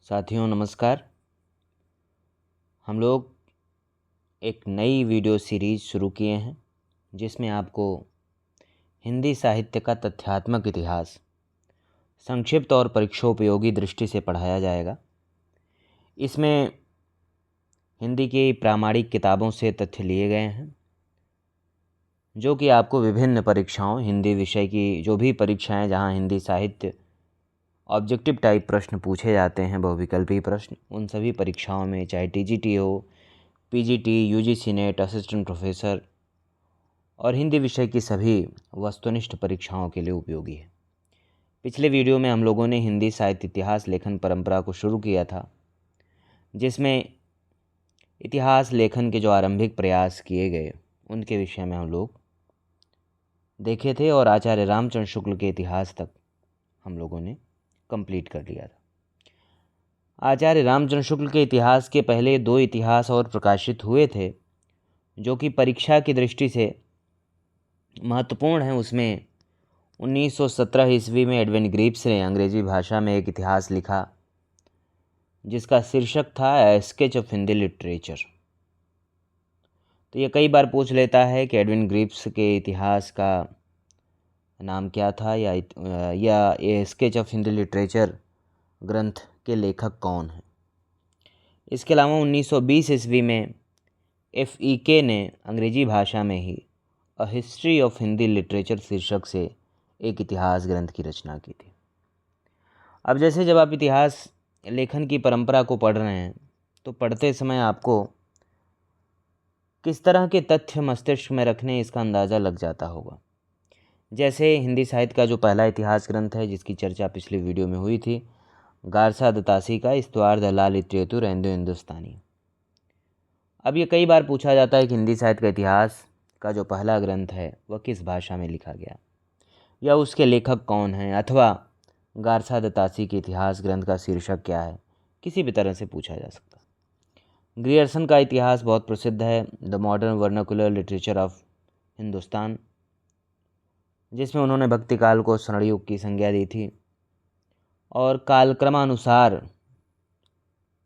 साथियों नमस्कार। हम लोग एक नई वीडियो सीरीज़ शुरू किए हैं जिसमें आपको हिंदी साहित्य का तथ्यात्मक इतिहास संक्षिप्त और परीक्षोपयोगी दृष्टि से पढ़ाया जाएगा। इसमें हिंदी की प्रामाणिक किताबों से तथ्य लिए गए हैं जो कि आपको विभिन्न परीक्षाओं, हिंदी विषय की जो भी परीक्षाएं जहां हिंदी साहित्य ऑब्जेक्टिव टाइप प्रश्न पूछे जाते हैं, बहुविकल्पी प्रश्न, उन सभी परीक्षाओं में, चाहे टीजीटी हो, PGT, UGC net, assistant professor और हिंदी विषय की सभी वस्तुनिष्ठ परीक्षाओं के लिए उपयोगी है। पिछले वीडियो में हम लोगों ने हिंदी साहित्य इतिहास लेखन परंपरा को शुरू किया था, जिसमें इतिहास लेखन के जो आरंभिक प्रयास किए गए उनके विषय में हम लोग देखे थे और आचार्य रामचंद्र शुक्ल के इतिहास तक हम लोगों ने कंप्लीट कर लिया था। आचार्य रामचंद्र शुक्ल के इतिहास के पहले 2 इतिहास और प्रकाशित हुए थे जो कि परीक्षा की दृष्टि से महत्वपूर्ण है। उसमें 1917 ईस्वी में एडविन ग्रीव्स ने अंग्रेजी भाषा में एक इतिहास लिखा जिसका शीर्षक था ए स्केच ऑफ हिंदी लिटरेचर। तो ये कई बार पूछ लेता है कि एडविन ग्रीव्स के इतिहास का नाम क्या था या ए स्केच ऑफ हिंदी लिटरेचर ग्रंथ के लेखक कौन हैं। इसके अलावा 1920 ईस्वी में FEK ने अंग्रेजी भाषा में ही a history of Hindi literature शीर्षक से एक इतिहास ग्रंथ की रचना की थी। अब जैसे जब आप इतिहास लेखन की परंपरा को पढ़ रहे हैं तो पढ़ते समय आपको किस तरह के तथ्य मस्तिष्क में रखने इसका अंदाज़ा लग जाता होगा। जैसे हिंदी साहित्य का जो पहला इतिहास ग्रंथ है जिसकी चर्चा पिछली वीडियो में हुई थी, गारसा दतासी का इस्तवार दलाल लिटरेतुर इंडो हिंदुस्तानी। अब ये कई बार पूछा जाता है कि हिंदी साहित्य का इतिहास का जो पहला ग्रंथ है वह किस भाषा में लिखा गया या उसके लेखक कौन हैं, अथवा गारसा दतासी के इतिहास ग्रंथ का शीर्षक क्या है, किसी भी तरह से पूछा जा सकता है। ग्रियर्सन का इतिहास बहुत प्रसिद्ध है, the modern vernacular literature of Hindustan, जिसमें उन्होंने भक्ति काल को स्वर्ण युग की संज्ञा दी थी और कालक्रमानुसार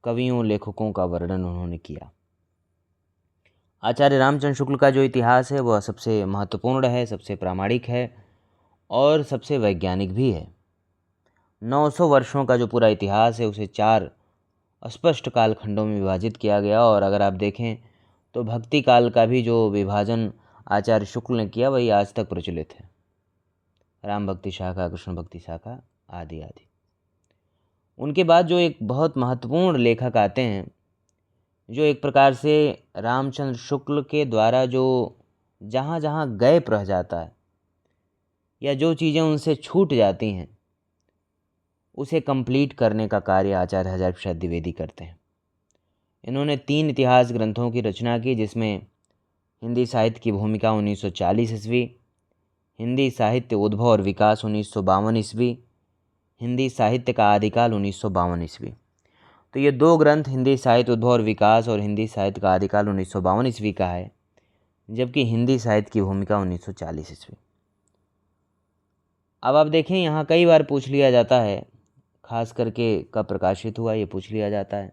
कवियों लेखकों का वर्णन उन्होंने किया। आचार्य रामचंद्र शुक्ल का जो इतिहास है वह सबसे महत्वपूर्ण है, सबसे प्रामाणिक है और सबसे वैज्ञानिक भी है। 900 वर्षों का जो पूरा इतिहास है उसे 4 स्पष्ट कालखंडों में विभाजित किया गया और अगर आप देखें तो भक्ति काल का भी जो विभाजन आचार्य शुक्ल ने किया वही आज तक प्रचलित है। राम भक्ति शाखा, कृष्ण भक्ति शाखा आदि आदि। उनके बाद जो एक बहुत महत्वपूर्ण लेखक आते हैं जो एक प्रकार से रामचंद्र शुक्ल के द्वारा जो जहाँ जहाँ गैप रह जाता है या जो चीज़ें उनसे छूट जाती हैं उसे कंप्लीट करने का कार्य आचार्य हजारी प्रसाद द्विवेदी करते हैं। इन्होंने 3 इतिहास ग्रंथों की रचना की जिसमें हिंदी साहित्य की भूमिका 1940 ईस्वी, हिंदी साहित्य उद्भव और विकास 1952 ईस्वी, हिंदी साहित्य का आदिकाल 1952 ईस्वी। तो ये 2 ग्रंथ हिंदी साहित्य उद्भव और विकास और हिंदी साहित्य का आदिकाल 1952 ईस्वी का है, जबकि हिंदी साहित्य की भूमिका 1940 ईस्वी। अब आप देखें यहाँ कई बार पूछ लिया जाता है, खास करके कब प्रकाशित हुआ ये पूछ लिया जाता है।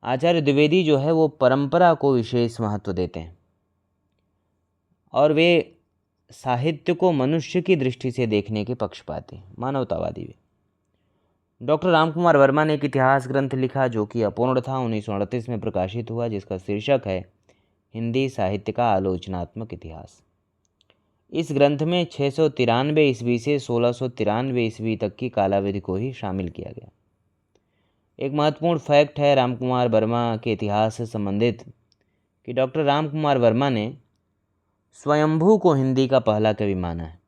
आचार्य द्विवेदी जो है वो परंपरा को विशेष महत्व देते हैं और वे साहित्य को मनुष्य की दृष्टि से देखने के पक्षपाती हैं, मानवतावादी वे। डॉक्टर रामकुमार वर्मा ने एक इतिहास ग्रंथ लिखा जो कि अपूर्ण था, 1938 में प्रकाशित हुआ, जिसका शीर्षक है हिंदी साहित्य का आलोचनात्मक इतिहास। इस ग्रंथ में 693 ईस्वी से 1693 ईस्वी तक की कालावधि को ही शामिल किया गया। एक महत्वपूर्ण फैक्ट है रामकुमार वर्मा के इतिहास से संबंधित कि डॉक्टर रामकुमार वर्मा ने स्वयंभू को हिंदी का पहला कवि माना है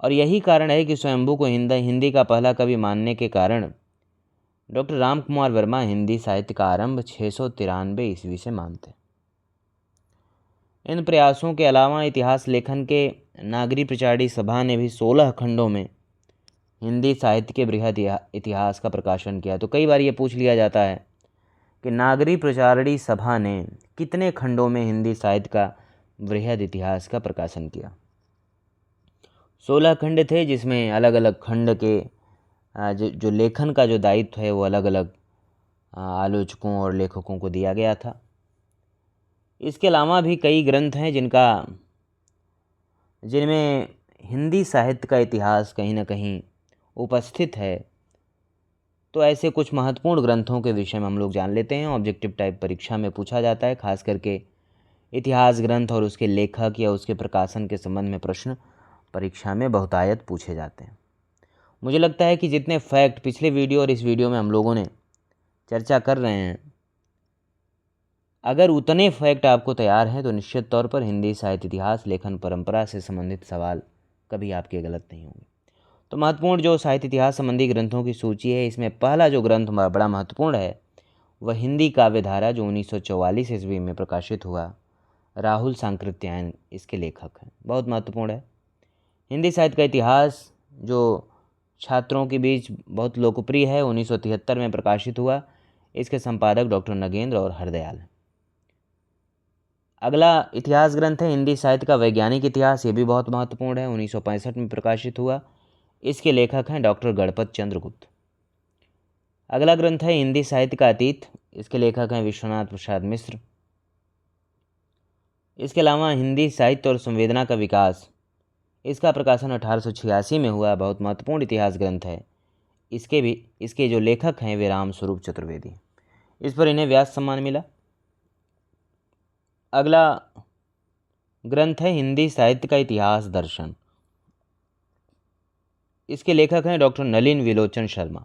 और यही कारण है कि स्वयंभू को हिंदी का पहला कवि मानने के कारण डॉक्टर रामकुमार वर्मा हिंदी साहित्य का आरंभ 693 ईस्वी से मानते हैं। इन प्रयासों के अलावा इतिहास लेखन के नागरी प्रचारणी सभा ने भी 16 खंडों में हिंदी साहित्य के बृहद इतिहास का प्रकाशन किया। तो कई बार ये पूछ लिया जाता है कि नागरी प्रचारणी सभा ने कितने खंडों में हिंदी साहित्य का बृहद इतिहास का प्रकाशन किया। 16 खंड थे जिसमें अलग अलग खंड के जो लेखन का जो दायित्व है वो अलग अलग आलोचकों और लेखकों को दिया गया था। इसके अलावा भी कई ग्रंथ हैं जिनमें हिंदी साहित्य का इतिहास कहीं ना कहीं उपस्थित है। तो ऐसे कुछ महत्वपूर्ण ग्रंथों के विषय में हम लोग जान लेते हैं। ऑब्जेक्टिव टाइप परीक्षा में पूछा जाता है, खास करके इतिहास ग्रंथ और उसके लेखक या उसके प्रकाशन के संबंध में प्रश्न परीक्षा में बहुतायत पूछे जाते हैं। मुझे लगता है कि जितने फैक्ट पिछले वीडियो और इस वीडियो में हम लोगों ने चर्चा कर रहे हैं, अगर उतने फैक्ट आपको तैयार हैं तो निश्चित तौर पर हिंदी साहित्य इतिहास लेखन परंपरा से संबंधित सवाल कभी आपके गलत नहीं होंगे। तो महत्वपूर्ण जो साहित्य इतिहास संबंधी ग्रंथों की सूची है, इसमें पहला जो ग्रंथ बड़ा महत्वपूर्ण है वह हिंदी काव्यधारा जो 1944 ईस्वी में प्रकाशित हुआ। राहुल सांकृत्यायन इसके लेखक हैं, बहुत महत्वपूर्ण है। हिंदी साहित्य का इतिहास जो छात्रों के बीच बहुत लोकप्रिय है, 1973 में प्रकाशित हुआ। इसके संपादक डॉक्टर नगेंद्र और हरदयाल हैं। अगला इतिहास ग्रंथ है हिंदी साहित्य का वैज्ञानिक इतिहास, ये भी बहुत महत्वपूर्ण है, 1965 में प्रकाशित हुआ। इसके लेखक हैं डॉक्टर गणपत चंद्र गुप्त। अगला ग्रंथ है हिंदी साहित्य का अतीत, इसके लेखक हैं विश्वनाथ प्रसाद मिश्र। इसके अलावा हिंदी साहित्य और संवेदना का विकास, इसका प्रकाशन 1886 में हुआ, बहुत महत्वपूर्ण इतिहास ग्रंथ है। इसके जो लेखक हैं वे राम स्वरूप चतुर्वेदी, इस पर इन्हें व्यास सम्मान मिला। अगला ग्रंथ है हिंदी साहित्य का इतिहास दर्शन, इसके लेखक हैं डॉक्टर नलिन विलोचन शर्मा।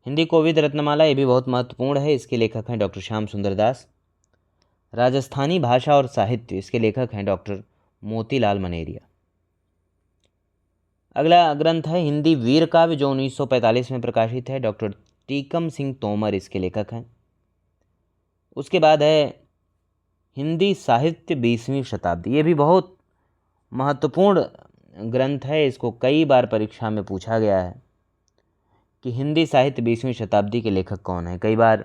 हिंदी कोविद रत्नमाला, ये भी बहुत महत्वपूर्ण है, इसके लेखक हैं डॉक्टर श्याम सुंदर दास। राजस्थानी भाषा और साहित्य, इसके लेखक हैं डॉक्टर मोतीलाल मनेरिया। अगला ग्रंथ है हिंदी वीर काव्य जो 1945 में प्रकाशित है, डॉक्टर टीकम सिंह तोमर इसके लेखक हैं। उसके बाद है हिंदी साहित्य 20वीं शताब्दी, ये भी बहुत महत्वपूर्ण ग्रंथ है। इसको कई बार परीक्षा में पूछा गया है कि हिंदी साहित्य 20वीं शताब्दी के लेखक कौन है। कई बार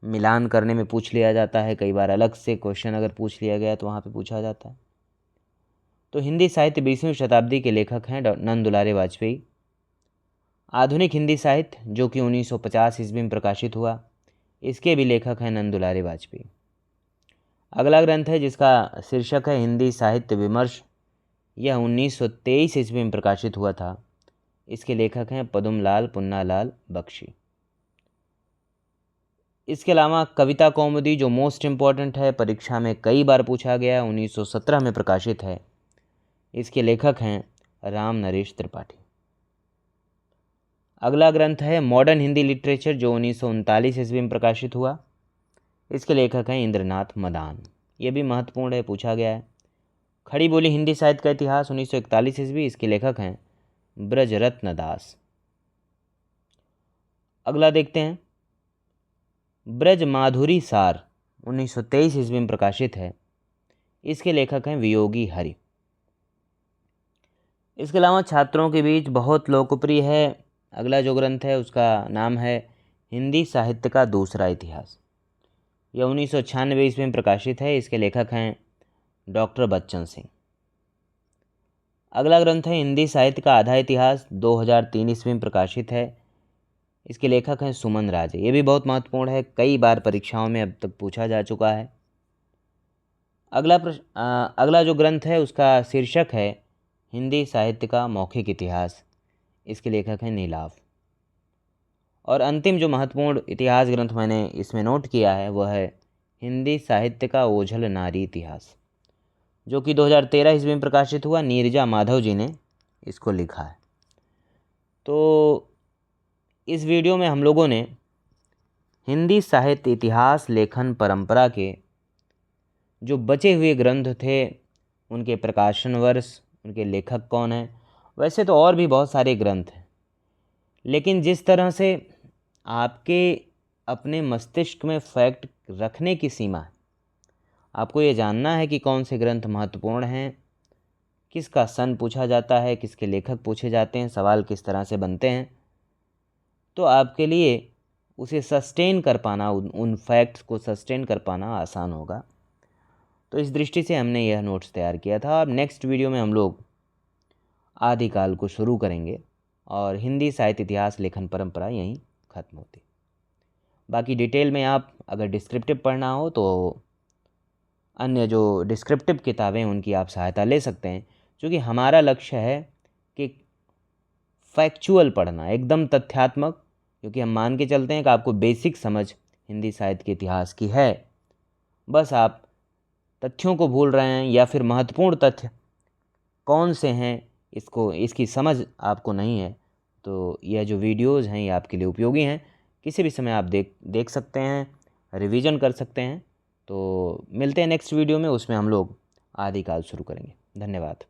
मिलान करने में पूछ लिया जाता है, कई बार अलग से क्वेश्चन अगर पूछ लिया गया तो वहाँ पे पूछा जाता है। तो हिंदी साहित्य 20वीं शताब्दी के लेखक हैं नंद दुलारे वाजपेयी। आधुनिक हिंदी साहित्य जो कि 1950 ईस्वी में प्रकाशित हुआ, इसके भी लेखक हैं नंद दुलारे वाजपेयी। अगला ग्रंथ है जिसका शीर्षक है हिंदी साहित्य विमर्श, यह 1923 ईस्वी में प्रकाशित हुआ था। इसके लेखक हैं पदुमलाल पुन्नालाल बख्शी। इसके अलावा कविता कौमुदी जो मोस्ट इम्पॉर्टेंट है, परीक्षा में कई बार पूछा गया, 1917 में प्रकाशित है। इसके लेखक हैं राम नरेश त्रिपाठी। अगला ग्रंथ है मॉडर्न हिंदी लिटरेचर जो 1939 ईस्वी में प्रकाशित हुआ। इसके लेखक हैं इंद्रनाथ मदान, ये भी महत्वपूर्ण है, पूछा गया है। खड़ी बोली हिंदी साहित्य का इतिहास 1941 ईस्वी, इसके लेखक हैं ब्रजरत्न दास। अगला देखते हैं ब्रज माधुरी सार 1923 ईस्वी में प्रकाशित है। इसके लेखक हैं वियोगी हरि। इसके अलावा छात्रों के बीच बहुत लोकप्रिय है, अगला जो ग्रंथ है उसका नाम है हिंदी साहित्य का दूसरा इतिहास, यह 1996 ईस्वी में प्रकाशित है। इसके लेखक हैं डॉक्टर बच्चन सिंह। अगला ग्रंथ है हिंदी साहित्य का आधा इतिहास, 2003 ईस्वी में प्रकाशित है। इसके लेखक हैं सुमन राजे, ये भी बहुत महत्वपूर्ण है, कई बार परीक्षाओं में अब तक पूछा जा चुका है। अगला जो ग्रंथ है उसका शीर्षक है हिंदी साहित्य का मौखिक इतिहास, इसके लेखक हैं नीलाव। और अंतिम जो महत्वपूर्ण इतिहास ग्रंथ मैंने इसमें नोट किया है वह है हिंदी साहित्य का ओझल नारी इतिहास, जो कि 2013 ईस्वी में प्रकाशित हुआ। नीरजा माधव जी ने इसको लिखा है। तो इस वीडियो में हम लोगों ने हिंदी साहित्य इतिहास लेखन परंपरा के जो बचे हुए ग्रंथ थे, उनके प्रकाशन वर्ष, उनके लेखक कौन हैं, वैसे तो और भी बहुत सारे ग्रंथ हैं, लेकिन जिस तरह से आपके अपने मस्तिष्क में फैक्ट रखने की सीमा है, आपको ये जानना है कि कौन से ग्रंथ महत्वपूर्ण हैं, किसका सन पूछा जाता है, किसके लेखक पूछे जाते हैं, सवाल किस तरह से बनते हैं, तो आपके लिए उसे सस्टेन कर पाना, उन फैक्ट्स को सस्टेन कर पाना आसान होगा। तो इस दृष्टि से हमने यह नोट्स तैयार किया था। अब नेक्स्ट वीडियो में हम लोग आदिकाल को शुरू करेंगे और हिंदी साहित्य इतिहास लेखन परंपरा यहीं ख़त्म होती। बाकी डिटेल में आप अगर डिस्क्रिप्टिव पढ़ना हो तो अन्य जो डिस्क्रिप्टिव किताबें उनकी आप सहायता ले सकते हैं, क्योंकि हमारा लक्ष्य है कि फैक्चुअल पढ़ना, एकदम तथ्यात्मक, क्योंकि हम मान के चलते हैं कि आपको बेसिक समझ हिंदी साहित्य के इतिहास की है, बस आप तथ्यों को भूल रहे हैं या फिर महत्वपूर्ण तथ्य कौन से हैं इसकी समझ आपको नहीं है, तो यह जो वीडियोज़ हैं ये आपके लिए उपयोगी हैं। किसी भी समय आप देख सकते हैं, रिवीजन कर सकते हैं। तो मिलते हैं नेक्स्ट वीडियो में, उसमें हम लोग आदिकाल शुरू करेंगे। धन्यवाद।